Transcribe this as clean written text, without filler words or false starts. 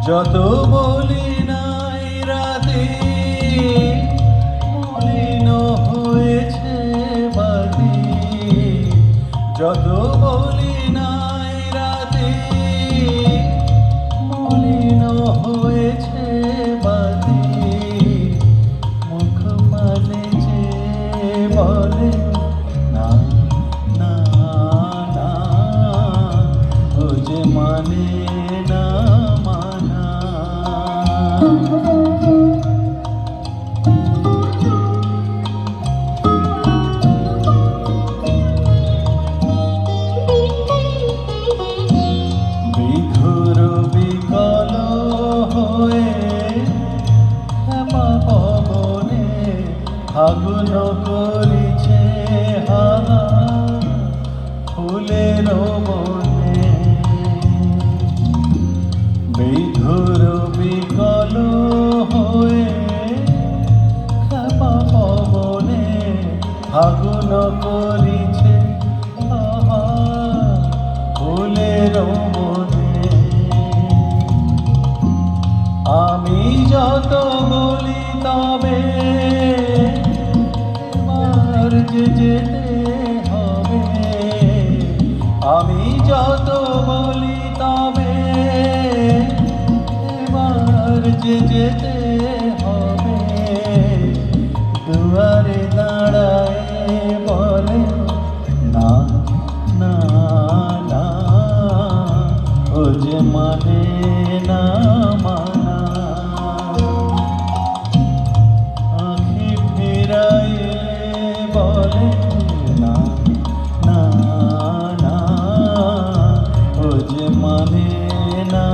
যত বলি নাই রাতে মলিন হয়েছে বাতি, যত বলি নাই রাতে মলিন হয়েছে বাতি, মুখ মানে যে বলে না না না, ও যে মানে না মানা। বিধুর বিকল হয়ে ক্ষমা পবনে ফাগুন করিছে হাহা ফুলের মনে, বিধুর বিকল হয়ে ক্ষমা পবনে ফাগুন করিছে হাহা ফুলের মনে। আমি যত বলি তবে এবার যে যেতে হবে, আমি যত বলি তবে এবার যে যেতে হবে, দুয়ারে দাঁড়ায় বলে না না না, ও যে মানে না মানা। আঁখি ফিরায়ে বলে না না না, ও যে মানে না